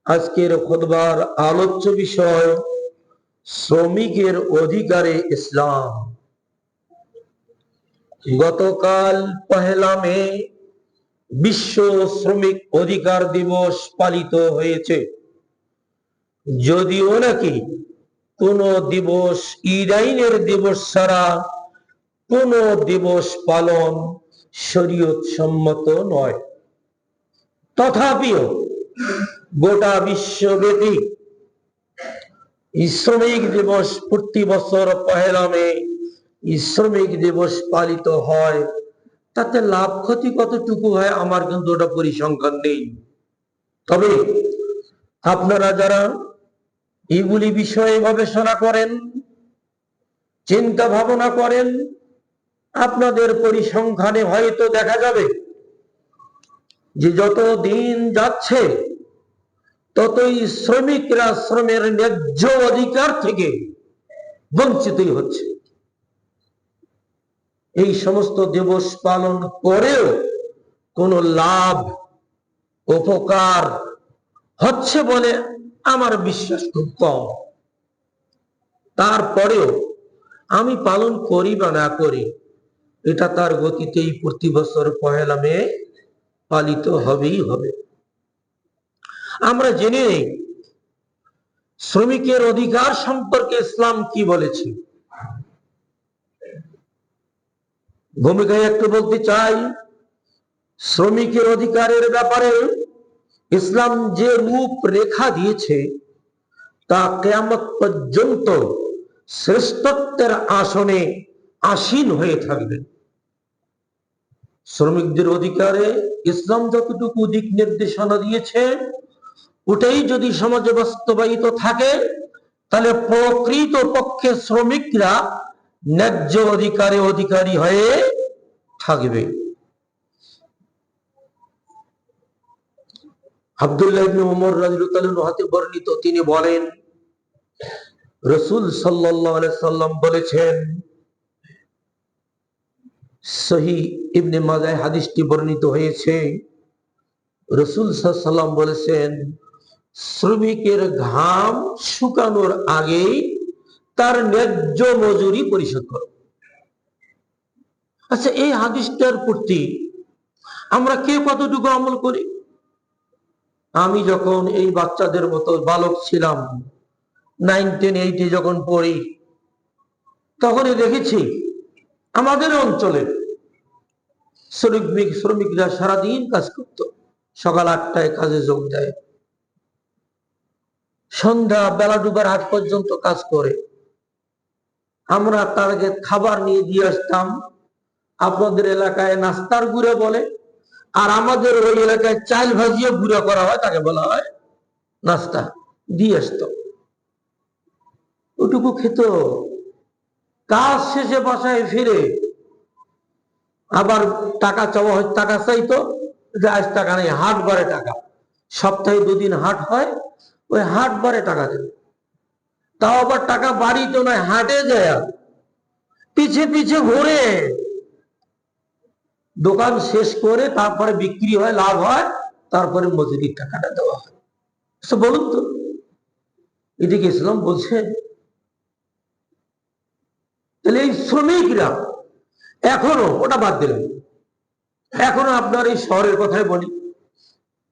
আজকের খুতবার আলোচ্য বিষয় শ্রমিকের অধিকারে ইসলাম। গতকাল পহেলা মে বিশ্ব শ্রমিক অধিকার দিবস পালিত হয়েছে। যদিও নাকি কোন দিবস ঈদ আইনের দিবস ছাড়া কোন দিবস পালন শরীয়ত সম্মত নয়, তথাপিও গোটা বিশ্বব্যাপী শ্রমিক দিবস প্রতি বছর পহেলা মে শ্রমিক দিবস পালিত হয়। তাতে লাভ ক্ষতি কতটুকু হয় আমার কিন্তু ওটা পরিসংখ্যান নেই। তবে আপনারা যারা এগুলি বিষয়ে গবেষণা করেন, চিন্তা ভাবনা করেন, আপনাদের পরিসংখ্যানে হয়তো দেখা যাবে যে যত দিন যাচ্ছে ততই শ্রমিকরা শ্রমের ন্যায্য অধিকার থেকে বঞ্চিতই হচ্ছে। এই সমস্ত দিবস পালন করেও কোনো লাভ উপকার হচ্ছে বলে আমার বিশ্বাস খুব কম। তারপরেও আমি পালন করি বা না করি, এটা তার গতিতেই প্রতি বছর পহেলা মে পালিত হবেই হবে। আমরা জেনে নেই শ্রমিকের অধিকার সম্পর্কে ইসলাম কি বলেছে। ভূমিকায় একটু বলতে চাই, শ্রমিকের অধিকারের ব্যাপারে ইসলাম যে রূপ রেখা দিয়েছে তা কিয়ামত পর্যন্ত শ্রেষ্ঠত্বের আসনে আসীন হয়ে থাকবে। শ্রমিকদের অধিকারে ইসলাম যতটুকু দিক নির্দেশনা দিয়েছে ওটাই যদি সমাজে বাস্তবায়িত থাকে তাহলে প্রকৃত পক্ষে শ্রমিকরা ন্যায্য অধিকারে অধিকারী হয়ে থাকবে। আব্দুল্লাহ ইবনে উমর রাদিয়াল্লাহু তাআলা হতে বর্ণিত, তিনি বলেন রাসূল সাল্লাল্লাহু আলাইহি সাল্লাম বলেছেন, সহিহ ইবনে মাজাহ হাদিসটি বর্ণিত হয়েছে, রাসূল সাল্লাল্লাহু আলাইহি সাল্লাম বলেছেন, শ্রমিকের ঘাম শুকানোর আগেই তার ন্যায্য মজুরি পরিশোধ করো। আচ্ছা, এই হাদিসটার প্রতি আমরা কে কতটুকু আমল করি? আমি যখন এই বাচ্চাদের মতো বালক ছিলাম, 9, 10, 8 যখন পড়ি, তখনই দেখেছি আমাদের অঞ্চলে শ্রমিকরা সারাদিন কাজ করত। সকাল 8টায় কাজে যোগ দেয়, সন্ধ্যা বেলা ডুবার আগ পর্যন্ত কাজ করে। আমরা তাদেরকে খাবার নিয়ে দিয়ে আসতাম। আপনাদের এলাকায় নাস্তার গুঁড়ে বলে, আর আমাদের ওই এলাকায় চাল ভাজিয়ে গুঁড়া করা হয়, তাকে বলা হয় নাস্তা। দিয়ে আসতো, ওটুকু খেত। কাজ শেষে বাসায় ফিরে আবার টাকা চাওয়া হয়, টাকা চাইতো যে আজ টাকা নেই, হাট বারে টাকা। সপ্তাহে 2 দিন হাট হয়, ওই হাট বারে টাকা দেবে। তাও আবার টাকা বাড়িতে নয়, হাটে যায় পিছে পিছে ঘুরে দোকান শেষ করে তারপরে বিক্রি হয়, লাভ হয়, তারপরে মজুরির টাকাটা দেওয়া হয়। বলুন তো, এদিকে ইসলাম বলছে? তাহলে এই শ্রমিকরা এখনো, ওটা বাদ দিলাম, এখনো আপনার এই শহরের কথাই বলি,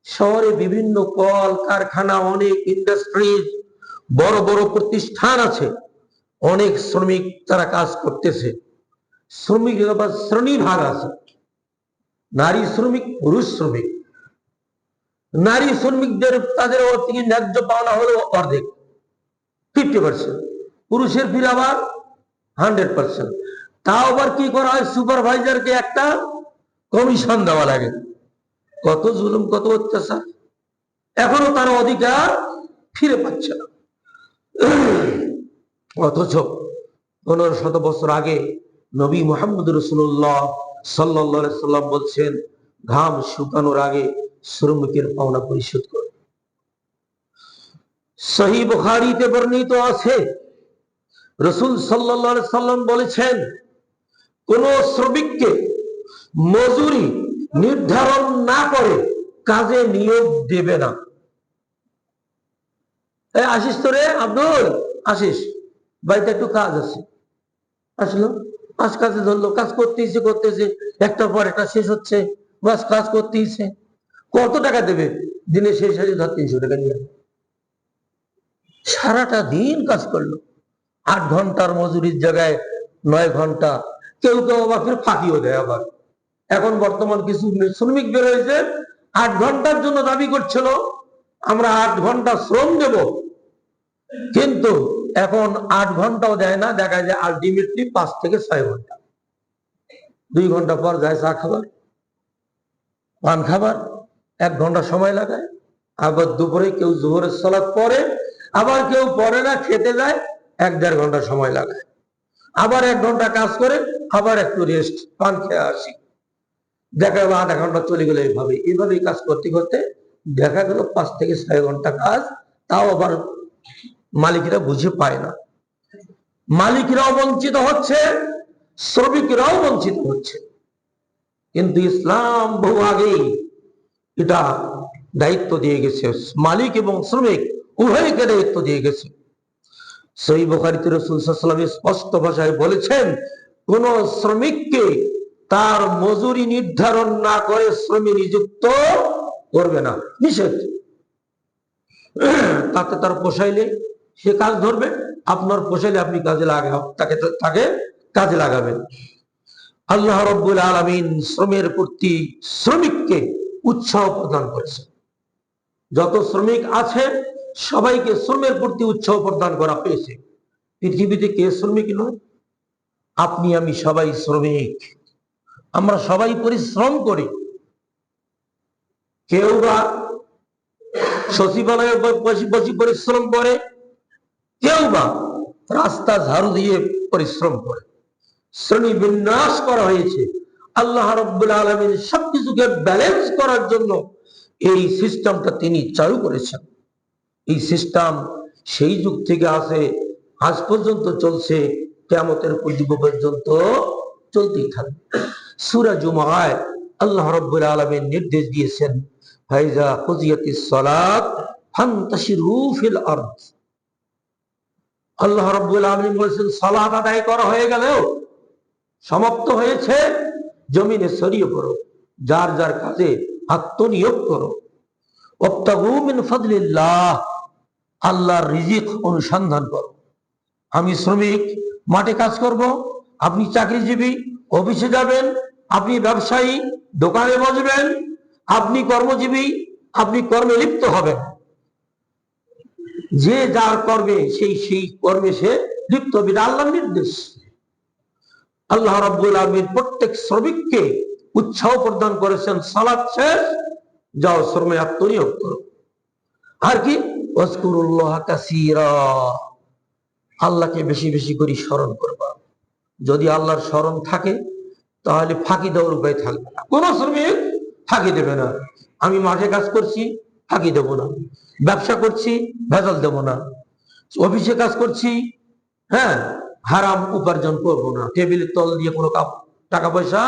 শহরে বিভিন্ন কল কারখানা, অনেক ইন্ডাস্ট্রিজ, বড় বড় প্রতিষ্ঠান আছে, অনেক শ্রমিক তারা কাজ করতেছে। শ্রমিকের আবার শ্রেণী ভাগ আছে, নারী শ্রমিক, পুরুষ শ্রমিক। নারী শ্রমিকদের তাদের থেকে ন্যায্য পাওনা হলো অর্ধেক, 50%, পুরুষের ফিরে আবার 100%। তাও আবার কি করা হয়, সুপারভাইজারকে একটা কমিশন দেওয়া লাগে। কত জুলুম, কত অত্যাচার! এখনো তার অধিকার ফিরে পাচ্ছে না। অথচ 1500 বছর আগে নবী মুহাম্মদ রাসূলুল্লাহ সাল্লাল্লাহু আলাইহি সাল্লাম বলছেন, ঘাম শুকানোর আগে শ্রমিকের পাওনা পরিশোধ করো। সহিহ বুখারীতে বর্ণিত আছে, রাসূল সাল্লাল্লাহু আলাইহি সাল্লাম বলেছেন, কোন শ্রমিককে মজুরি নির্ধারণ না করে কাজে নিয়োগ দেবে না। আসিস তো রে আব্দুল, আসিস, বাড়িতে একটু কাজ আছে। আসলো, কাজ কাজে ধরলো, কাজ করতেছে, একটার পর একটা শেষ হচ্ছে, বাস কাজ করতেইছে। কত টাকা দেবে? দিনে শেষ হয়ে ধর 300 টাকা নিয়ে। সারাটা দিন কাজ করলো, 8 ঘন্টার মজুরির জায়গায় 9 ঘন্টা। কেউ কেউ আবার ফের ফাঁকিও দেয়। আবার এখন বর্তমান কিছু শ্রমিক বের হয়েছে, 8 ঘন্টার জন্য দাবি করছিল আমরা 8 ঘন্টা শ্রম দেব, কিন্তু এখন 8 ঘন্টাও দেয় না, দেখা যায় আলটিমেটলি 5 থেকে 6 ঘন্টা। 2 ঘন্টা পর যায় চা খাবার, পান খাবার, 1 ঘন্টা সময় লাগায়। আবার দুপুরে কেউ জোহরের সালাত পড়ে, আবার কেউ পড়ে না, খেতে যায়, 1-1.5 ঘন্টা সময় লাগায়। আবার 1 ঘন্টা কাজ করে, আবার একটু রেস্ট, পান খেয়ে আসি। দেখা গেল আধা ঘন্টা চলে গেল। এইভাবেই কাজ করতে করতে দেখা গেল 5 থেকে 6 ঘন্টা কাজ। তাও আবার মালিকরা বুঝে পায় না। মালিকরাও বঞ্চিত হচ্ছে, শ্রমিকরাও বঞ্চিত হচ্ছে। কিন্তু ইসলাম বহু আগেই এটা দায়িত্ব দিয়ে গেছে, মালিক এবং শ্রমিক উভয়কে দায়িত্ব দিয়ে গেছে। সহিহ বুখারীতে রাসূল সাল্লাল্লাহু আলাইহি ওয়াসাল্লাম স্পষ্ট ভাষায় বলেছেন, কোন শ্রমিককে তার মজুরি নির্ধারণ না করে শ্রমিক নিযুক্ত করবে না, নিষেধ। তাতে তার পোষাইলে সে কাজ ধরবে, আপনার পোষাইলে আপনি কাজে লাগাবেন, তাকে কাজে লাগাবেন। আল্লাহ রাব্বুল আলামিন শ্রমের প্রতি শ্রমিককে উৎসাহ প্রদান করেছেন। যত শ্রমিক আছে সবাইকে শ্রমের প্রতি উৎসাহ প্রদান করা হয়েছে। পৃথিবীতে কে শ্রমিক নয়? আপনি আমি সবাই শ্রমিক, আমরা সবাই পরিশ্রম করি। কেউ বা সচিবালয়ে বসে পরিশ্রম করে, কেউ বা রাস্তা ঝাড়ু দিয়ে পরিশ্রম করে। শ্রেণী বিন্যাস করা হয়েছে। আল্লাহ রাব্বুল আলামিন সবকিছুকে ব্যালেন্স করার জন্য এই সিস্টেমটা তিনি চালু করেছেন। এই সিস্টেম সেই যুগ থেকে আছে, আজ পর্যন্ত চলছে, কিয়ামতের পূর্ব পর্যন্ত চলতেই থাকবে। সূরা জুমায় আল্লাহ রাব্বুল আলামিন নির্দেশ দিয়েছেন, ফাইজা কুজিয়াতিস সালাত ফান্তাশিরু ফিল আরদ। আল্লাহ রাব্বুল আলামিন বলেছেন, সালাত আদায় করা হয়ে গেলেও, সমাপ্ত হয়েছে, জমিনে ছড়িয়ে পড়ো, যার যার কাজে আত্মনিয়োগ করো। ওয়াবতাগু মিন ফাদলিল্লাহ, আল্লাহর রিজিক অনুসন্ধান করো। আমি শ্রমিক, মাঠে কাজ করব, আপনি চাকরিজীবী, অফিসে যাবেন, আপনি ব্যবসায়ী, দোকানে বসবেন, আপনি কর্মজীবী, আপনি কর্মে লিপ্ত হবেন। যে যার কর্মে সেই কর্মে সে লিপ্ত হবে, আল্লাহর নির্দেশ। আল্লাহ রাব্বুল আলামিন প্রত্যেক শ্রমিককে উৎসাহ প্রদান করেছেন, সালাত শেষ, যাও শ্রমে আত্মনিয়োগ করো। আর কি, ওয়াজকুরুল্লাহ কাসীরা, আল্লাহকে বেশি বেশি করে স্মরণ করবা। যদি আল্লাহর স্মরণ থাকে তাহলে ফাঁকি দেওয়ার উপায় থাকবে না। কোন শ্রমিক ফাঁকি দেবে না। আমি মাঠে কাজ করছি, ফাঁকি দেব না। ব্যবসা করছি, ভেজাল দেব না। অফিসে কাজ করছি, হ্যাঁ, হারাম উপার্জন করব না। টেবিলের তল দিয়ে কোনো টাকা পয়সা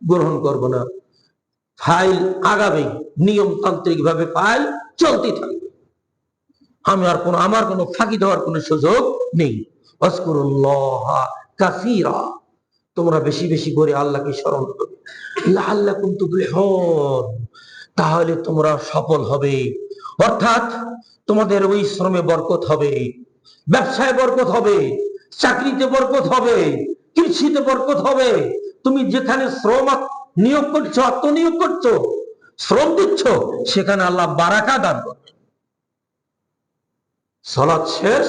গ্রহণ করব না। ফাইল আগাবে, নিয়মতান্ত্রিক ভাবে ফাইল চলতে থাকবে। আমার কোনো ফাঁকি দেওয়ার কোনো সুযোগ নেই। ওয়াজকুরুল্লাহ কাসীরা, তোমরা বেশি বেশি করে আল্লাহকে স্মরণ করবে। লাআল্লাকুম তুফলিহুন, তাহলে তোমরা সফল হবে। অর্থাৎ তোমাদের ওই শ্রমে বরকত হবে, ব্যবসায় বরকত হবে, চাকরিতে বরকত হবে, কৃষিতে বরকত হবে। তুমি যেখানে শ্রম নিয়োগ করছো, আত্মনিয়োগ করছো, শ্রম দিচ্ছ, সেখানে আল্লাহ বারাকা দান করবে। সালাত শেষ,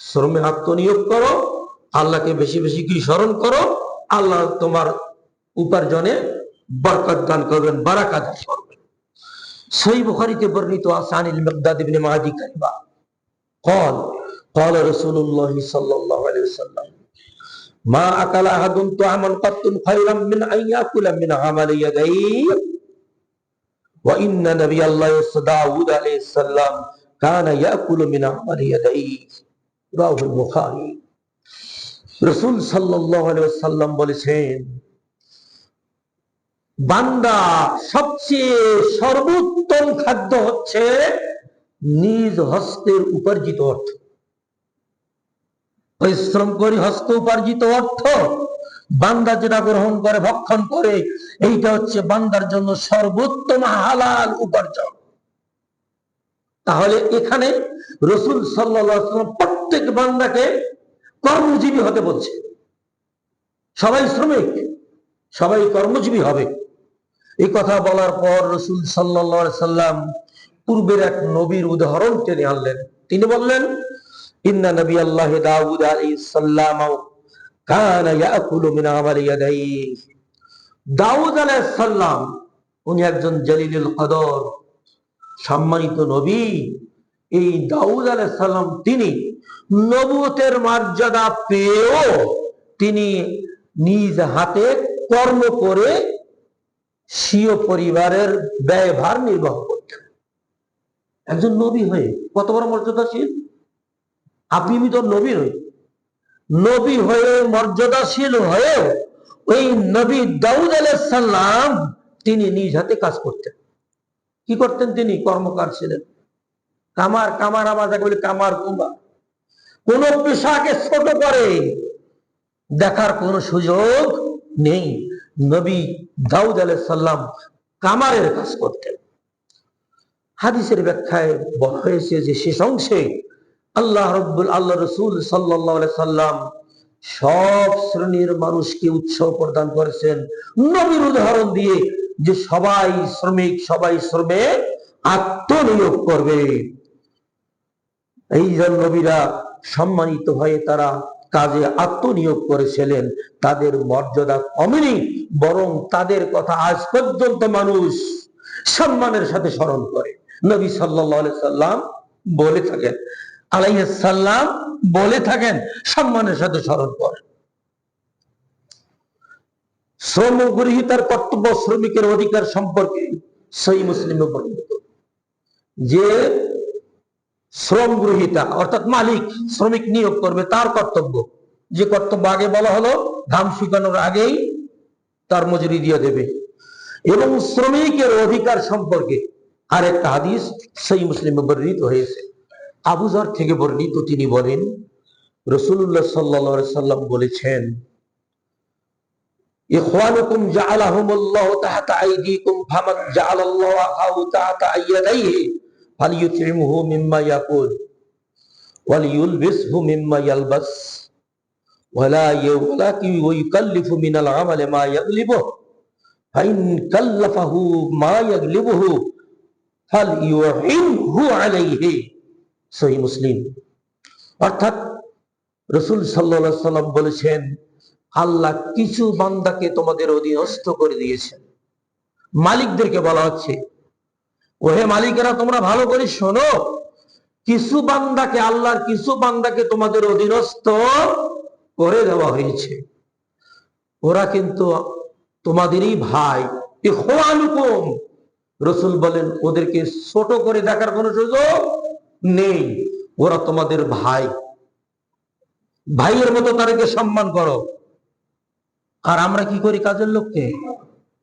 শ্রমে আত্মনিয়োগ করো, আল্লাহকে বেশি বেশি কি স্মরণ করো, আল্লাহ তোমার উপার্জনে বরকত দান করবেন, বারাকা দান করবেন। সহিহ বুখারীতে বর্ণিত আছে, আনিল মিকদাদ ইবনে মাদি কারিবা قال قال رسول الله صلى الله عليه وسلم ما أكل أحد طعاما قط خيرا من أن يأكل من عمل يديه وإن نبي الله داود عليه السلام كان يأكل من عمل يديه رواه البخاري। রাসূল সাল্লাল্লাহু আলাইহি ওয়াসাল্লাম বলেছেন, বান্দা সবচেয়ে সর্বোত্তম খাদ্য হচ্ছে নিজ হস্তের উপার্জিত অর্থ, পরিশ্রম করে হস্ত উপার্জিত অর্থ বান্দা যেটা গ্রহণ করে, ভক্ষণ করে, এইটা হচ্ছে বান্দার জন্য সর্বোত্তম হালাল উপার্জন। তাহলে এখানে রাসূল সাল্লাল্লাহু আলাইহি ওয়াসাল্লাম প্রত্যেক বান্দাকে কর্মজীবী হতে বলছে। সবাই শ্রমিক, সবাই কর্মজীবী হবে। এই কথা বলার পর রাসূল সাল্লাল্লাহু আলাইহি সাল্লাম পূর্বের এক নবীর উদাহরণ টেনে আনলেন। তিনি বললেন, ইন্না নবিয়াল্লাহি দাউদ আলাইহিস সালাম কানা ইয়াকুলু মিন আমালি ইয়াদাইহি। দাউদ আলাইহিস সালাম উনি একজন জলিলুল কদর, সম্মানিত নবী। এই দাউদ আলাইহিস সালাম তিনি নবুয়তের মর্যাদা পেয়েও তিনি নিজ হাতে কর্ম করে স্বীয় পরিবারের ব্যয়ভার নির্বাহ করতেন। একজন নবী হয়ে কত বড় মর্যাদাশীল! আপনি তো নবী নই, নবী হয়ে মর্যাদাশীল হয়েও ওই নবী দাউদ আলাইহিস সালাম তিনি নিজ হাতে কাজ করতেন। কি করতেন? তিনি কর্মকার ছিলেন। কামার, কামার আমাদের বলি কামার কুমার। কোন পেশাকে ছোট করে দেখার কোন সুযোগ নেই। নবী দাউদ আলাইহিস সালাম কামারের কাজ করতেন। হাদিসের ব্যাখ্যায় বলা হয়েছে যে শেষ অংশে আল্লাহ রাসূল সাল্লাল্লাহু আলাইহি সাল্লাম সব শ্রেণীর মানুষকে উৎসাহ প্রদান করেছেন নবীর উদাহরণ দিয়ে, যে সবাই শ্রমিক, সবাই শ্রমে আত্মনিয়োগ করবে। এই যে নবীরা সম্মানিত হয়ে তারা কাজে আত্মনিয়োগ করেছিলেন, তাদের মর্যাদা কমেনি, বরং তাদের কথা আজ পর্যন্ত মানুষ সম্মানের সাথে স্মরণ করে। নবী সাল্লাল্লাহু আলাইহি সাল্লাম বলে থাকেন সম্মানের সাথে স্মরণ করে। শ্রম গ্রহীতার কর্তব্য, শ্রমিকের অধিকার সম্পর্কে সহিহ মুসলিমে বর্ণিত যে শ্রম গ্রহীতা অর্থাৎ মালিক শ্রমিক নিয়োগ করবে, তার কর্তব্য, যে কর্তব্য আগে বলা হলো, ঘাম শুকানোর আগেই তার মজুরি দিয়ে দেবে। এবং শ্রমিকের অধিকার সম্পর্কে আরেকটা হাদিস সহিহ মুসলিমে বর্ণিত হয়েছে। আবু যর থেকে বর্ণিত, তিনি বলেন রাসূলুল্লাহ সাল্লাল্লাহু আলাইহি সাল্লাম বলেছেন, ইখওয়ানুকুম জাআলাহুমুল্লাহু তাহতা আইদিকুম ফামান জাআলাল্লাহু আখাহু তাহতা আইয়াদাইহি ফালিয়ুতইমহু মিম্মা ইয়াকুল ওয়ালিয়ুলবিসহু মিম্মা ইয়ালবাস ওয়ালা ইউকাল্লিফু মিনাল আমালি মা ইয়াগলিবুহু ফাইন কাল্লাফাহু মা ইয়াগলিবুহু ফালইউহিনহু আলাইহি। সহিহ মুসলিম। অর্থাৎ রাসূল সাল্লাল্লাহু আলাইহি সাল্লাম বলেছেন, আল্লাহ কিছু বান্দাকে তোমাদের অধীনস্থ করে দিয়েছেন। মালিকদেরকে বলা হচ্ছে, ওহে মালিকেরা তোমরা ভালো করে শোনো, কিছু বান্দাকে, আল্লাহর কিছু বান্দাকে তোমাদের অধীনস্থ করে দেওয়া হয়েছে। ওরা কিন্তু তোমাদেরই ভাই। ইখওয়ানুকুম, রাসূল বলেন ওদেরকে ছোট করে দেখার কোনো সুযোগ নেই, ওরা তোমাদের ভাই, ভাইয়ের মতো তাদেরকে সম্মান করো। আর আমরা কি করি? কাজের লোককে,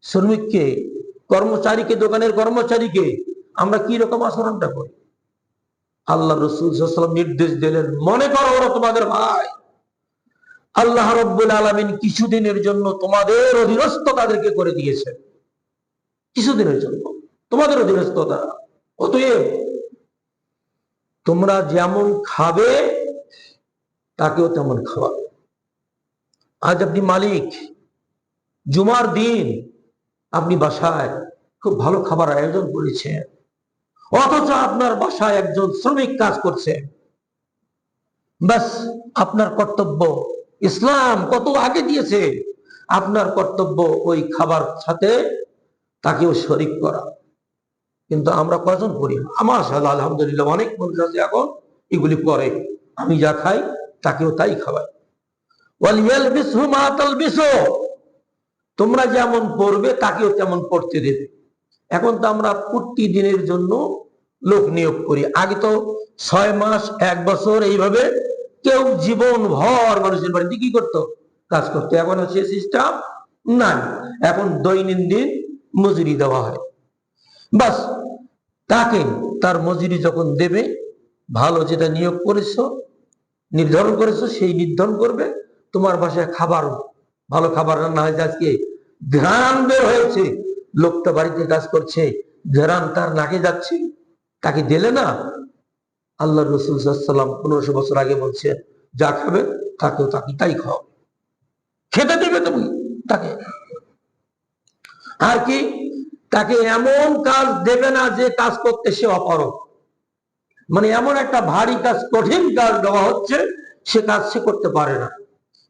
শ্রমিককে, কর্মচারীকে, দোকানের কর্মচারীকে আমরা কি রকম আচরণটা করি? আল্লাহ রাসূল সাল্লাল্লাহু আলাইহি ওয়াসাল্লাম নির্দেশ দিলেন, মনে করো ওরা তোমাদের ভাই। আল্লাহ রাব্বুল আলামিন কিছুদিনের জন্য তোমাদের অধীনস্থ তাদেরকে করে দিয়েছেন, কিছুদিনের জন্য তোমাদের অধীনস্থতা। অতএব তোমরা যেমন খাবে তাকেও তেমন খাওয়াবে। আজ আপনি মালিক, জুমার দিন আপনি বাসায় খুব ভালো খাবার আয়োজন করেছেন, অথচ আপনার বাসায় একজন শ্রমিক কাজ করছে। ব্যাস আপনার কর্তব্য, ইসলাম কত আগে দিয়েছে, আপনার কর্তব্য ওই খাবার সাথে তাকেও শরীক করা। কিন্তু আমরা কজন করি? আমার আলহামদুলিল্লাহ অনেক মানুষ আছে এখন এগুলি করে। আমি যা খাই তাকেও তাই খাওয়াই। তোমরা যেমন পড়বে তাকেও তেমন পড়তে দেবে। এখন তো আমরা প্রতিদিনের জন্য লোক নিয়োগ করি। আগে তো 6 মাস 1 বছর এইভাবে কেউ জীবন ভর মানুষের বাড়িতে কি করতো? কাজ করতো। এখন সে সিস্টেম নাই, এখন দৈনন্দিন মজুরি দেওয়া হয়। বাস তাকে তার মজুরি যখন দেবে, ভালো যেটা নিয়োগ করেছো, নির্ধারণ করেছো, সেই নির্ধারণ করবে। তোমার বাসায় খাবার, ভালো খাবার রান্না হয়েছে, আজকে ঘ্রাণ বের হয়েছে, লোকটা বাড়িতে কাজ করছে, ঘ্রাণ তার নাকে যাচ্ছে, তাকে দিলে না? আল্লাহ রসুল সাল্লাম 1500 বছর আগে বলছেন, যা খাবে তাকেও তাকে তাই খাও, খেতে দেবে তুমি তাকে। আর কি, তাকে এমন কাজ দেবে না যে কাজ করতে সে অপারগ, মানে এমন একটা ভারী কাজ, কঠিন কাজ দেওয়া হচ্ছে, সে কাজ সে করতে পারে না,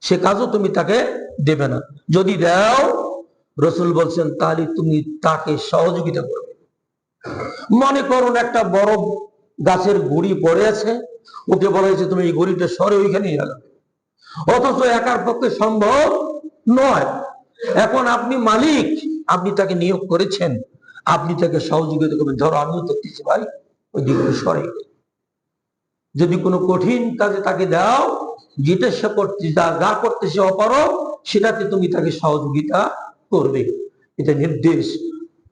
সে কাজও তুমি তাকে দেবে না। যদি দাও, রসুল বলছেন, তাহলে তুমি তাকে সহযোগিতা করবে। মনে করুন একটা বড় গাছের গুড়ি পড়ে আছে, ওকে বলা হয়েছে তুমি এই গুড়িটা সরে ওইখানে গেল, অথচ একার পক্ষে সম্ভব নয়। এখন আপনি মালিক, আপনি তাকে নিয়োগ করেছেন, আপনি তাকে সহযোগিতা করবেন। ধরো আমিও করতেছি, ভাই ওই দিকে সরে। যদি কোনো কঠিন কাজে তাকে দাও, যেটা সে করতে, যা করতে সে অপারগ, সেটাতে তুমি তাকে সহযোগিতা করবে। এটা নির্দেশ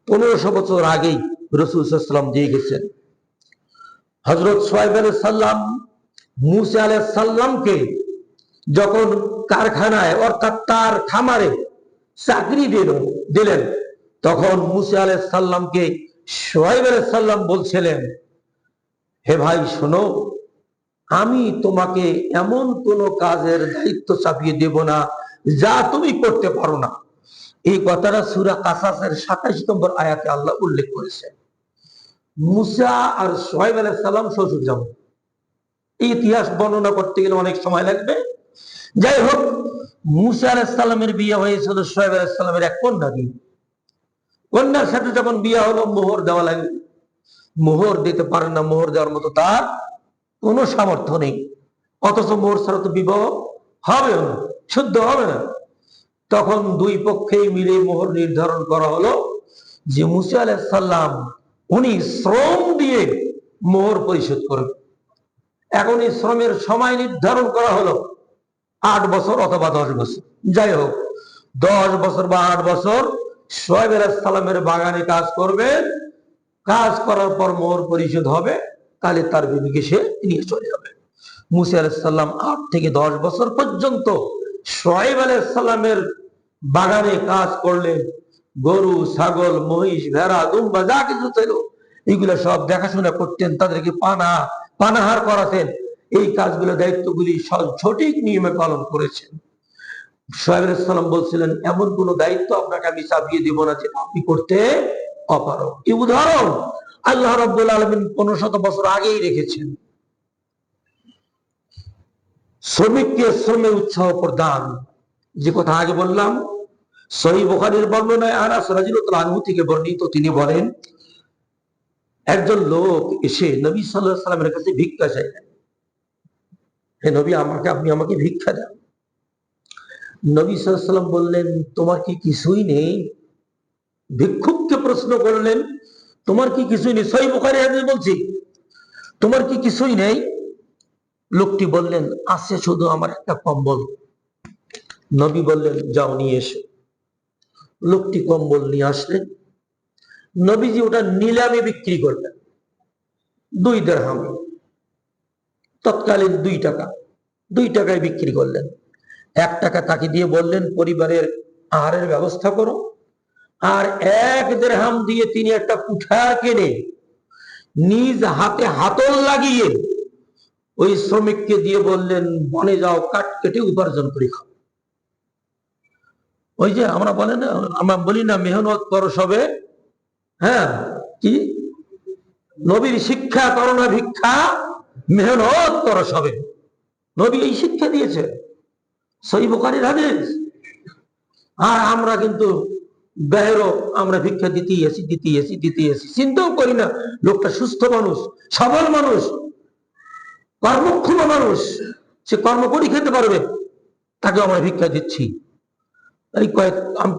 1500 বছর আগেই রাসূল সাল্লাল্লাহু আলাইহি ওয়াসাল্লাম দিয়ে গেছেন। হযরত শুআয়ব আলাইহিস সালাম মূসা আলাইহিস সালামকে যখন কারখানায়, অর্থাৎ তার খামারে চাকরি দিলেন, তখন মূসা আলাইহিস সালামকে শুআয়ব আলাইহিস সালাম বলছিলেন, হে ভাই শোনো, আমি তোমাকে এমন কোন কাজের দায়িত্ব চাপিয়ে দেব না যা তুমি করতে পারো না। এই কথাটা সূরা কাসাসের 27 নম্বর আয়াতে আল্লাহ উল্লেখ করেছেন। মূসা আর শুআয়ব আলাইহিস সালাম শ্বশুর জামাই, এই ইতিহাস বর্ণনা করতে গেলে অনেক সময় লাগবে। যাই হোক, মূসা আলাইহিস সালামের বিয়ে হয়েছিল শুআয়ব আলাইহিস সালামের এক কন্যা দিয়ে। কন্যার সাথে যখন বিয়ে হলো, মোহর দেওয়া লাগে, মোহর দিতে পারে না, মোহর দেওয়ার মতো তার কোনো সামর্থ্য নেই। অথচ মোহর ছাড়া তো বিবাহ হবে না, শুদ্ধ হবে না। তখন দুই পক্ষেই মিলে মোহর নির্ধারণ করা হলো যে মূসা আলাইহিস সালাম উনি শ্রম দিয়ে মোহর পরিশোধ করবে। এখন এই শ্রমের সময় নির্ধারণ করা হলো 8 বছর অথবা 10 বছর। যাই হোক, 10 বছর বা 8 বছর শুআয়ব আলাইহিস সালামের বাগানে কাজ করবে, কাজ করার পর মোহর পরিশোধ হবে, তাহলে তার বিবিকে সে নিয়ে চলে যাবে। মূসা আলাইহিস সালাম 8 থেকে 10 বছর পর্যন্ত শুআয়ব আলাইহিস সালামের বাগানে কাজ করলেন। গরু, ছাগল, মহিষ, ভেড়া, দুম্বা যা কিছু ছিল এগুলো সব দেখাশোনা করতেন, তাদেরকে পানাহার করাতেন। এই কাজগুলো, দায়িত্বগুলি সব সঠিক নিয়মে পালন করেছেন। শুআয়ব আলাইহিস সালাম বলছিলেন, এমন কোন দায়িত্ব আপনাকে আমি চাপিয়ে দিব না যে আপনি করতে অপারগ। এই উদাহরণ আল্লাহ রাব্বুল আলামিন 1500 বছর আগেই রেখেছেন। শ্রমিককে শ্রমে উৎসাহ প্রদান, যে কথা আগে বললাম, সহিহ বুখারীর বর্ণনায় আনাস রাদিয়াল্লাহু আনহু থেকে বর্ণিত, তিনি বলেন, একজন লোক এসে নবী সাল্লাল্লাহু আলাইহি ওয়াসাল্লামের কাছে ভিক্ষা চাইলেন, হে নবী, আপনি আমাকে ভিক্ষা দেন। নবী সাল্লাল্লাহু আলাইহি ওয়াসাল্লাম বললেন, তোমার কি কিছুই নেই? ভিক্ষুককে প্রশ্ন করলেন, তোমার কি কিছুই নেই? সহিহ বুখারী হাদিস বলছি, তোমার কি কিছুই নেই? লোকটি বললেন, আছে শুধু আমার একটা কম্বল। নবী বললেন, যাও নিয়ে এসো। লোকটি কম্বল নিয়ে আসলেন। নবীজি ওটা নিলামে বিক্রি করলেন 2 দিরহাম, তৎকালীন 2 টাকা, 2 টাকায় বিক্রি করলেন। 1 টাকা তাকে দিয়ে বললেন, পরিবারের আহারের ব্যবস্থা করো। আর 1 দিরহাম দিয়ে তিনি একটা কুঠার কিনে নিজ হাতে হাতল লাগিয়ে ওই শ্রমিককে দিয়ে বললেন, বনে যাও, কাঠ কেটে উপার্জন করে খাও। ওই যে আমরা বলি না, মেহনত করো সবে, হ্যাঁ, কি নবীর শিক্ষা, করো না ভিক্ষা, মেহনত করো সবে। নবী এই শিক্ষা দিয়েছে, সহিহ বুখারীর হাদিস। আর আমরা কিন্তু বাইরেও আমরা ভিক্ষা দিতেই আসি, চিন্তাও করি না লোকটা সুস্থ মানুষ, সবল মানুষ, কর্মক্ষম মানুষ, সে কর্ম করে খেতে পারবে, তাকে আমরা ভিক্ষা দিচ্ছি। এই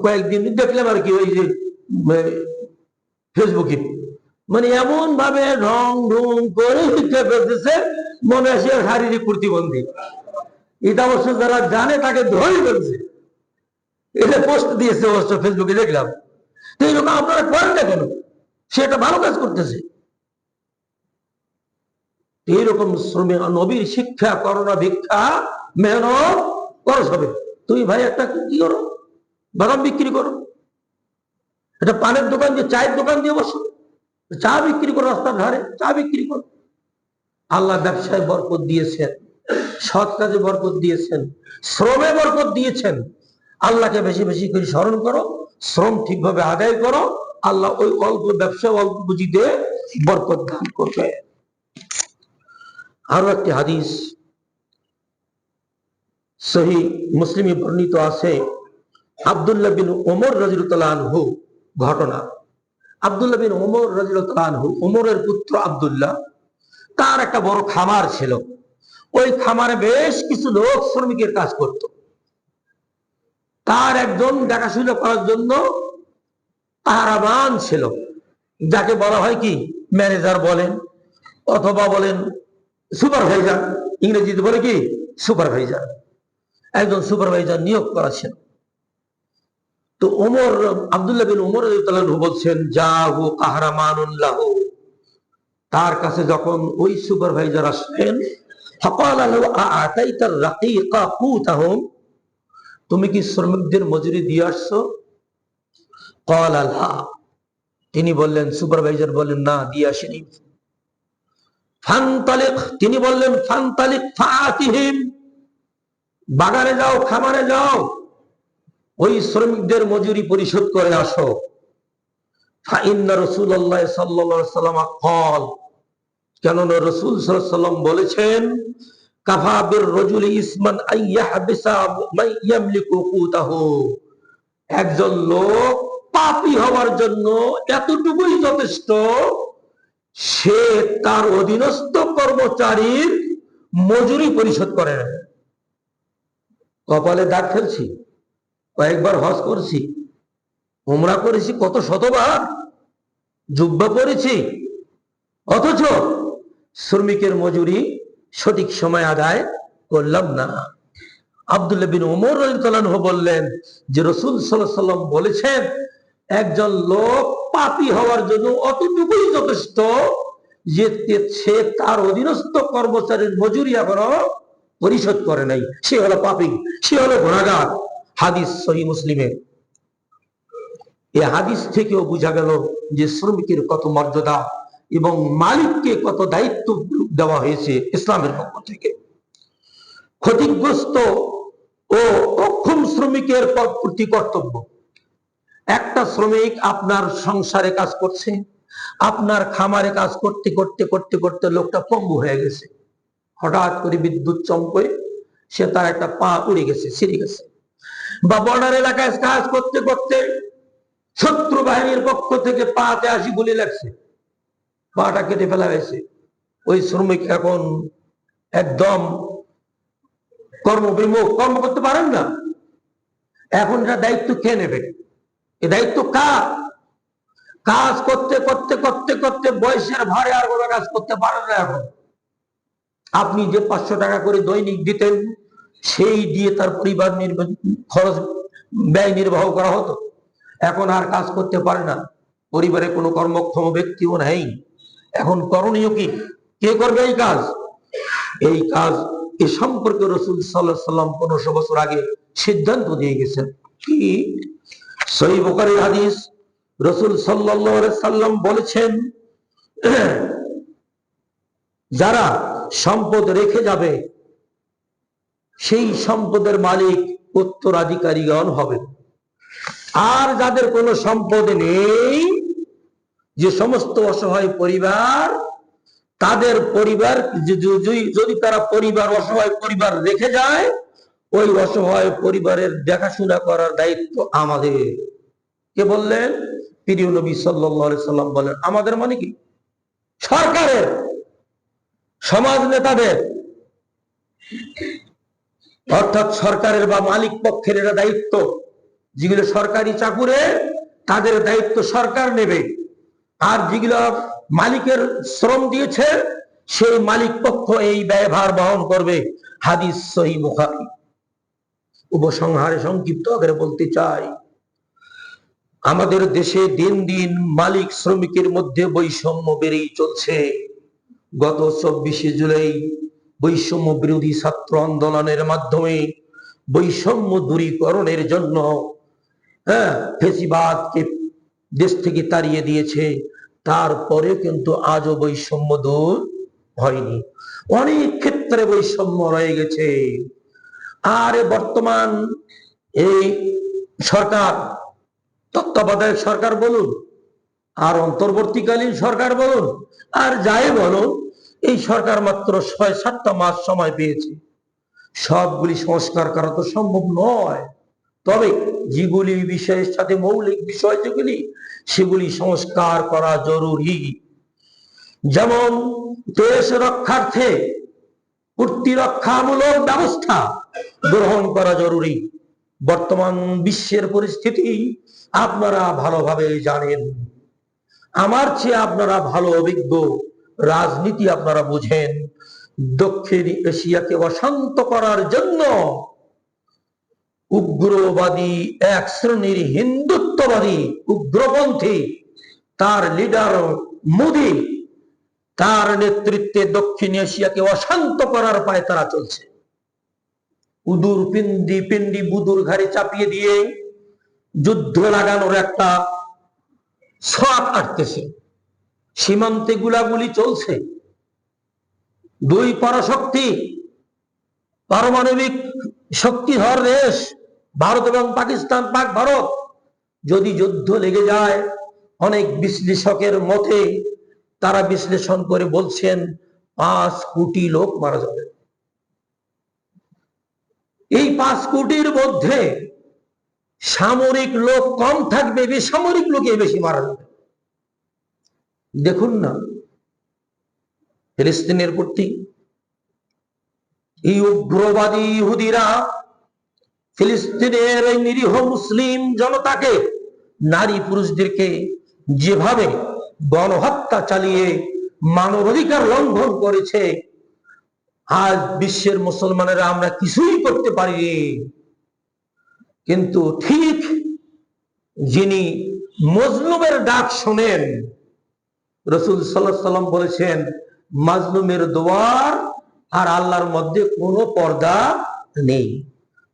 কয়েকদিন দেখলাম আর কি, ওই যে ফেসবুকে, মানে এমন ভাবে রং ঢং করে ভিক্ষা করতেছে, মনে আসে শারীরিক প্রতিবন্ধী। এটা অবশ্য যারা জানে তাকে ধরে ফেলছে, এটা পোস্ট দিয়েছে অবশ্য ফেসবুকে দেখলাম। তো এইরকম আপনারা করেন না কেন? সে একটা ভালো কাজ করতেছে, এইরকম শ্রমিক নবীর শিক্ষা করোনা ভিক্ষা মেহনত খরচ হবে। তুমি ভাই একটা কি করো, বাদাম বিক্রি করো, একটা পানের দোকান দিয়ে, চায়ের দোকান দিয়ে বসো, চা বিক্রি করো, রাস্তার ধারে চা বিক্রি করো। আল্লাহ ব্যবসায় বরকত দিয়েছেন, সৎ কাজে বরকত দিয়েছেন, শ্রমে বরকত দিয়েছেন। আল্লাহকে বেশি বেশি করে স্মরণ করো, শ্রম ঠিকভাবে আদায় করো, আল্লাহ ওই অল্প ব্যবসা অল্প পুঁজিতে বরকত দান করবে। আরো একটি হাদিস সহিহ মুসলিমে বর্ণিত আছে, আব্দুল্লাহ বিন ওমর রাদিয়াল্লাহু আনহু ঘটনা। আব্দুল্লাহ বিন ওমর রাদিয়াল্লাহু আনহু, ওমরের পুত্র আব্দুল্লাহ, তার একটা বড় খামার ছিল। ওই খামারে বেশ কিছু লোক শ্রমিকের কাজ করত। তার একজন দেখাশোনা করার জন্য পাহারাবান ছিল, যাকে বলা হয় কি ম্যানেজার বলেন, অথবা বলেন সুপারভাইজার, ইংরেজিতে বলে কি সুপারভাইজার। একজন সুপারভাইজার নিয়োগ করা ছিল। তো ওমর, আব্দুল্লাহ বিন ওমর রাদিয়াল্লাহু আনহু বলছেন, যাহু কাহরামানুন লাহু, তার কাছে যখন ওই সুপারভাইজার আসলেন, ফাকালা লাহু আ'তাইতার রাকীকা কুতাহুম, তুমি কি শ্রমিকদের মজুরি দিয়ে আসছো? ক্বালা লা, তিনি বললেন, সুপারভাইজার বললেন, না দিয়ে আসেনি। ফানতালিক, তিনি বললেন, ফানতালিক ফাআতিহিম, বাগানে যাও, খামারে যাও, ওই শ্রমিকদের মজুরি পরিশোধ করে আসো। ফাইন্না রাসূলুল্লাহ সাল্লাল্লাহু আলাইহি ওয়াসাল্লাম ক্বাল, কেননা রাসূল সাল্লাল্লাহু আলাইহি ওয়াসাল্লাম বলেছেন, কাফা বির রাজুলি ইসমান আন ইয়াহবিসা মান ইয়ামলিকু কুতাহু, একজন লোক পাপী হওয়ার জন্য এতটুকুই যথেষ্ট, সে তার অধীনস্থ কর্মচারীর মজুরি পরিশোধ করে না। কপালে দাগ ফেলছি, কয়েকবার হজ করছি, উমরা করেছি কত শতবার, জুব্বা পরেছি, অথচ শ্রমিকের মজুরি সঠিক সময় আদায় করলাম না। আব্দুল্লাহ বিন ওমর রাদিয়াল্লাহু আনহু বললেন যে রাসূল সাল্লাল্লাহু আলাইহি ওয়াসাল্লাম বলেছেন, একজন লোক পাপী হওয়ার জন্য অতটুকুই যথেষ্ট যে সে তার অধীনস্থ কর্মচারীর মজুরি এখনো পরিশোধ করে নাই, সে হলো পাপী, সে হলো গুনাহগার। হাদিস সহিহ মুসলিমে। এই হাদিস থেকেও বোঝা গেল যে শ্রমিকের কত মর্যাদা এবং মালিককে কত দায়িত্ব দেওয়া হয়েছে ইসলামের পক্ষ থেকে। ক্ষতিগ্রস্ত ও অক্ষম শ্রমিকের প্রতি কর্তব্য। একটা শ্রমিক আপনার সংসারে কাজ করছে, আপনার খামারে কাজ করতে করতে করতে করতে লোকটা পঙ্গু হয়ে গেছে, হঠাৎ করে বিদ্যুৎ চমকে সে তার একটা পা উড়ে গেছে, ছিঁড়ে গেছে, বা বর্ডার এলাকায় কাজ করতে করতে শত্রু বাহিনীর পক্ষ থেকে পাতে 80 গুলি লাগছে, পাটা কেটে ফেলা হয়েছে। ওই শ্রমিক এখন একদম কর্মবিমুখ, কর্ম করতে পারেন না। এখন এটা দায়িত্ব কে নেবে? এ দায়িত্ব কার? কাজ করতে করতে করতে করতে বয়সের ভারে আর কোনো কাজ করতে পারেন না। এখন আপনি যে 500 টাকা করে দৈনিক দিতেন, সেই দিয়ে তার পরিবার খরচ ব্যয় নির্বাহ করা হতো। এখন আর কাজ করতে পারে না, পরিবারে কোনো কর্মক্ষম ব্যক্তিও নেই। এখন করণীয় কি? কে করবে এই কাজ? এই কাজ এ সম্পর্কে রাসূল সাল্লাল্লাহু আলাইহি ওয়াসাল্লাম 1500 বছর আগে সিদ্ধান্ত দিয়ে গেছেন। কি? সহিহ বুখারীর হাদিস, রাসূল সাল্লাল্লাহু আলাইহি ওয়াসাল্লাম বলেছেন, যারা সম্পদ রেখে যাবে সেই সম্পদের মালিক উত্তরাধিকারীগণ হবে। আর যাদের কোনো সম্পদ নেই, যে সমস্ত অসহায় পরিবার, তাদের পরিবার যদি তারা পরিবার, অসহায় পরিবার রেখে যায়, ওই অসহায় পরিবারের দেখাশোনা করার দায়িত্ব আমাদের। কে বললেন? প্রিয় নবী সাল্লাল্লাহু আলাইহি সাল্লাম বলেন, আমাদের মানে কি? সরকারের, সমাজ নেতাদের, অর্থাৎ সরকারের বা মালিক পক্ষের এটা দায়িত্ব। যেগুলো সরকারি চাকুরে, তাদের দায়িত্ব সরকার নেবে। আর যেগুলো মালিকের শ্রম দিয়েছে, সেই মালিক পক্ষ এই ব্যয়ভার বহন করবে। হাদিস সহিহ বুখারী। উপসংহারে সংক্ষিপ্ত আকারে বলতে চাই, আমাদের দেশে দিন দিন মালিক শ্রমিকের মধ্যে বৈষম্য বেড়েই চলছে। গত 24শে জুলাই বৈষম্য বিরোধী ছাত্র আন্দোলনের মাধ্যমে বৈষম্য দূরীকরণের জন্য ফেসিবাদকে দেশ থেকে তাড়িয়ে দিয়েছে, তারপরে কিন্তু আজও বৈষম্য দূর হয়নি। অনেক ক্ষেত্রে বৈষম্য রয়ে গেছে। আর বর্তমান এই সরকার, তত্ত্বাবধায়ক সরকার বলুন আর অন্তর্বর্তীকালীন সরকার বলুন আর যাই বলুন, এই সরকার মাত্র 6-7টা মাস সময় পেয়েছে। সবগুলি সংস্কার করা তো সম্ভব নয়, তবে যেগুলি বিষয়ের সাথে মৌলিক বিষয় যেগুলি, সেগুলি সংস্কার করা জরুরি। যেমন দেশ রক্ষার্থে প্রতিরক্ষামূলক ব্যবস্থা গ্রহণ করা জরুরি। বর্তমান বিশ্বের পরিস্থিতি আপনারা ভালোভাবে জানেন, আমার চেয়ে আপনারা ভালো অভিজ্ঞ, রাজনীতি আপনারা বুঝেন। দক্ষিণ এশিয়াকে অশান্ত করার জন্য উগ্রবাদী এক শ্রেণীর হিন্দুত্ববাদী উগ্রপন্থী, তার লিডার মোদী, তার নেতৃত্বে দক্ষিণ এশিয়াকে অশান্ত করার পায়তারা চলছে। উদুর পিন্ডি বুদুর ঘাড়ে চাপিয়ে দিয়ে যুদ্ধ লাগানোর একটা ছক আটতেছে। সীমান্তে গুলাগুলি চলছে। দুই পরাশক্তি, পারমাণবিক শক্তিধর দেশ ভারত এবং পাকিস্তান, পাক ভারত, যদি যুদ্ধ লেগে যায়, অনেক বিশ্লেষকের মতে তারা বিশ্লেষণ করে বলছেন 5 কোটি লোক মারা যাবে। এই 5 কোটির মধ্যে সামরিক লোক কম থাকবে, বেসামরিক লোকে বেশি মারা যাবে। দেখুন না ফিলিস্তিনের প্রতি এই উগ্রবাদী ইহুদিরা ফিলিস্তিনের এই নিরীহ মুসলিম জনতাকে, নারী পুরুষদেরকে যেভাবে গণহত্যা চালিয়ে মানবাধিকার লঙ্ঘন করেছে, আজ বিশ্বের মুসলমানেরা আমরা কিছুই করতে পারিনি। কিন্তু ঠিক যিনি মজলুমের ডাক শোনেন, রাসূল সাল্লাল্লাহু আলাইহি সাল্লাম বলেছেন, মাজলুমের দুয়ার আর আল্লাহর মধ্যে কোনো পর্দা নেই।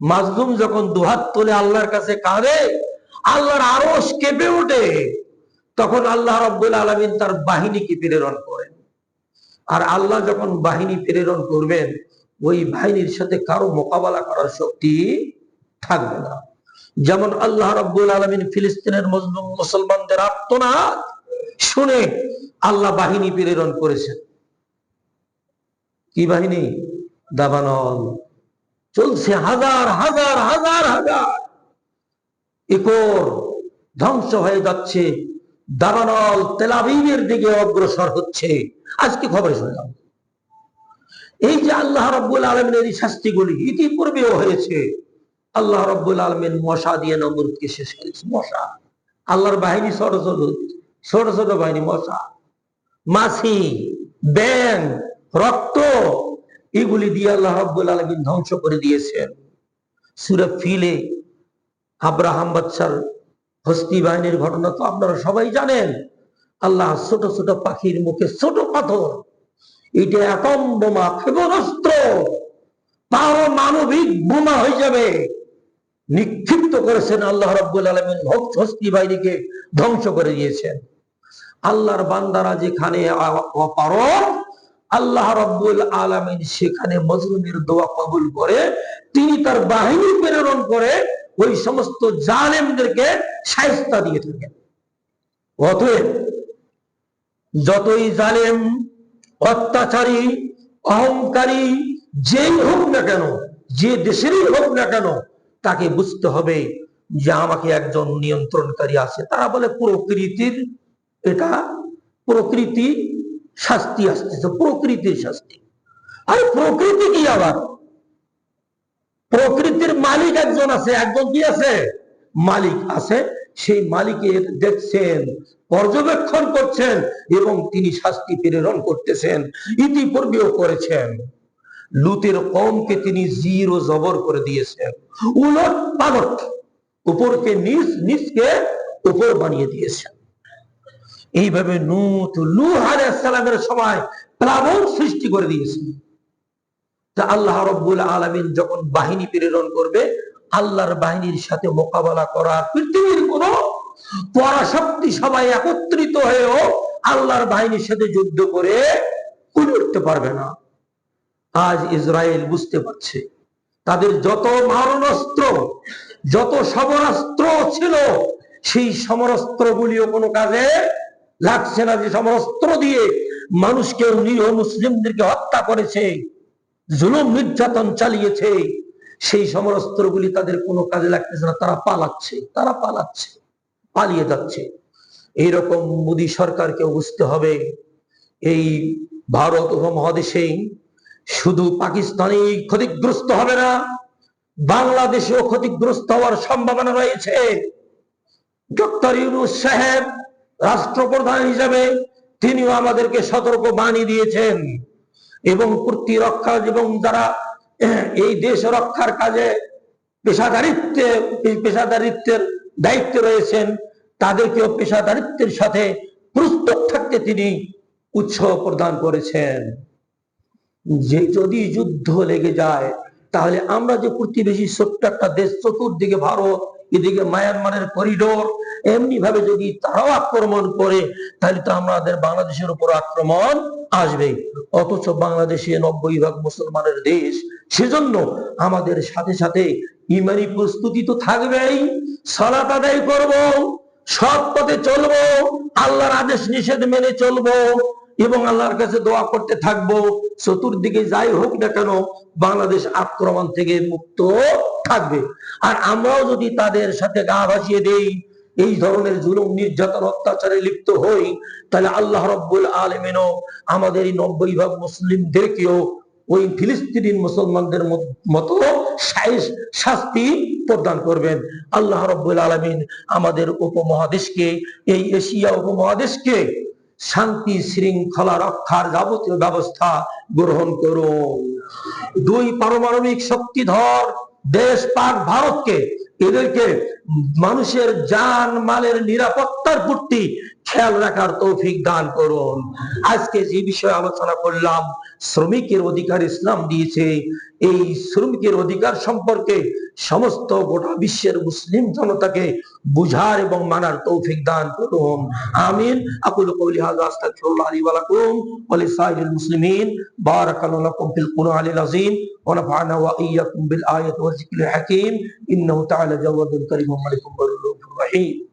মাজলুম যখন দুহাত তুলে আল্লাহর কাছে কাঁদে, আল্লাহর আরশ কেঁপে ওঠে, তখন আল্লাহ রাব্বুল আলামিন তার বাহিনীকে প্রেরণ করেন। আর আল্লাহ যখন বাহিনী প্রেরণ করবেন, ওই বাহিনীর সাথে কারো মোকাবেলা করার শক্তি থাকবে না। যেমন আল্লাহ রাব্বুল আলামিন ফিলিস্তিনের মজলুম মুসলমানদের আর্তনাদ শুনে আল্লাহ বাহিনী প্রেরণ করেছেন। কি বাহিনী? দাবানল চলছে, হাজার হাজার হাজার হাজার একর ধ্বংস হয়ে যাচ্ছে। দাবানল তেল আবিবের দিকে অগ্রসর হচ্ছে। আজকে খবরে শুনলাম এই যে আল্লাহ রাব্বুল আলামিনের এই শাস্তিগুলি ইতিপূর্বেও হয়েছে। আল্লাহ রাব্বুল আলামিন মশা দিয়ে নমরুদকে শেষ করেছে। মশা, আল্লাহর বাহিনী ছোট ছোট বাহিনী, মশা, মাছি, ব্যাং, রক্ত, এগুলি দিয়ে আল্লাহ রাব্বুল আলামিন ধ্বংস করে দিয়েছেন। সূরা ফিলে আব্রাহাম বাদশার হস্তি বাহিনীর ঘটনা তো আপনারা সবাই জানেন। আল্লাহ ছোট ছোট পাখির মুখে ছোট পাথর, এটা অ্যাটম বোমা, ক্ষেপণাস্ত্র, পারমাণবিক বোমা হয়ে যাবে, নিক্ষিপ্ত করেছেন। আল্লাহ রাব্বুল আলামিন হস্তি বাহিনীকে ধ্বংস করে দিয়েছেন। আল্লাহর বান্দারা যেখানে অপারগ, আল্লাহ রাব্বুল আলামিন সেখানে মজলুমের দোয়া কবুল করে তিনি তার বাহিনী প্রেরণ করে ওই সমস্ত জালেমদেরকে শায়েস্তা দিয়ে থাকেন। অতএব যতই জালেম, অত্যাচারী, অহংকারী যেই হোক না কেন, যে দেশেরই হোক না কেন, তাকে বুঝতে হবে যে আমাকে একজন নিয়ন্ত্রণকারী আছে। তারা বলে প্রকৃতির, এটা প্রকৃতি শাস্তি আসতেছে, প্রকৃতির শাস্তি। আর প্রকৃতি কি? আবার প্রকৃতির মালিক একজন আছে। একজন কি আছে? মালিক আছে। সেই মালিকের দেখছেন, পর্যবেক্ষণ করছেন এবং তিনি শাস্তি প্রেরণ করতেছেন। ইতিপূর্বেও করেছেন। লুতের কওমকে তিনি জিরো জবর করে দিয়েছেন, উলট পালট, উপরকে নিচ, নিচকে উপর বানিয়ে দিয়েছেন। এইভাবে নূহ আলাইহিস সালামের সময় প্লাবন সৃষ্টি করে দিয়েছেন। তা আল্লাহ রাব্বুল আলামিন যখন বাহিনী প্রেরণ করবে, আল্লাহর বাহিনীর সাথে মোকাবেলা করার পৃথিবীর কোন পরাশক্তি সবাই একত্রিত হয়েও আল্লাহর বাহিনীর সাথে যুদ্ধ করে কুল উঠতে পারবে না। আজ ইসরায়েল বুঝতে পারছে তাদের যত মারণাস্ত্র, যত সমরাস্ত্র ছিল, সেই সমরাস্ত্রগুলিও কোনো কাজে লাগছে না। যে সমরাস্ত্র দিয়ে মানুষকে, নিরীহ মুসলিমদেরকে হত্যা করেছে, জুলুম নির্যাতন চালিয়েছে, সেই সমরাস্ত্রগুলি তাদের কোনো কাজে লাগতেছে না। তারা পালাচ্ছে, পালিয়ে যাচ্ছে। এইরকম মোদী সরকারকে বুঝতে হবে, এই ভারত উপমহাদেশে শুধু পাকিস্তানে ক্ষতিগ্রস্ত হবে না, বাংলাদেশেও ক্ষতিগ্রস্ত হওয়ার সম্ভাবনা রয়েছে। ডক্টর ইউনূস সাহেব রাষ্ট্রপ্রধান হিসেবে তিনিও আমাদেরকে সতর্ক বাণী দিয়েছেন, এবং প্রতিরক্ষা এবং যারা এই দেশ রক্ষার কাজে পেশাদারিত্বের দায়িত্বে রয়েছেন, তাদেরকেও পেশাদারিত্বের সাথে প্রস্তুত থাকতে তিনি উৎসাহ প্রদান করেছেন। যে যদি যুদ্ধ লেগে যায়, তাহলে আমরা যে প্রতিবেশী ছোট্ট একটা দেশ, চতুর্দিকে ভারত, এদিকে মায়ানমারের করিডোর, এমনি ভাবে যদি তারাও আক্রমণ করে, তাহলে তো আমাদের বাংলাদেশের উপর আক্রমণ আসবে। অথচ বাংলাদেশে 90% মুসলমানের দেশ, সেজন্য আমাদের সাথে সাথে ইমানি প্রস্তুতি তো থাকবেই। সালাত আদায় করব, সৎ পথে চলবো, আল্লাহর আদেশ নিষেধ মেনে চলবো, এবং আল্লাহর কাছে দোয়া করতে থাকবো চতুর্দিকে যাই হোক না কেন বাংলাদেশ আক্রমণ থেকে মুক্ত থাকবে। আর আমরাও যদি তাদের সাথে গা ভাসিয়ে দেই, এই ধরনের জুলুম নির্যাতন অত্যাচারে লিপ্ত হই, তাহলে আল্লাহ রাব্বুল আলামিনও আমাদের এই 90% মুসলিমদেরকেও ওই ফিলিস্তিনি মুসলমানদের মতো শাস্তি প্রদান করবেন। আল্লাহ রাব্বুল আলামিন আমাদের উপমহাদেশকে, এই এশিয়া উপমহাদেশকে শান্তি শৃঙ্খলা রক্ষার যাবতীয় ব্যবস্থা গ্রহণ করুন। দুই পারমাণবিক শক্তিধর দেশ পাক ভারতকে, এদেরকে মানুষের জান মালের নিরাপত্তার প্রতি খেয়াল রাখার তৌফিক দান করুন। আজকে যে বিষয়ে আলোচনা করলাম, শ্রমিকের অধিকার ইসলাম দিয়েছে, এই শ্রমিকের অধিকার সম্পর্কে সমস্ত গোটা বিশ্বের মুসলিম জনতাকে বুঝার এবং মানার তৌফিক দান করুন। আমিন। আকুলু কওলি হাযা আস্তাগফিরুল্লাহ লি ওয়া লাকুম ওয়া লিসাইরিল মুসলিমিন। বারাকাল্লাহু লাকুম ফিল কুরআনিল আযীম ওয়া নাফা'না ওয়া ইয়্যাকুম বিল আয়াতি ওয়াজ যিকরিল হাকীম। ইন্নাহু তাআলা জাওয়াদুল কারীমুর মালিকুর রহিম।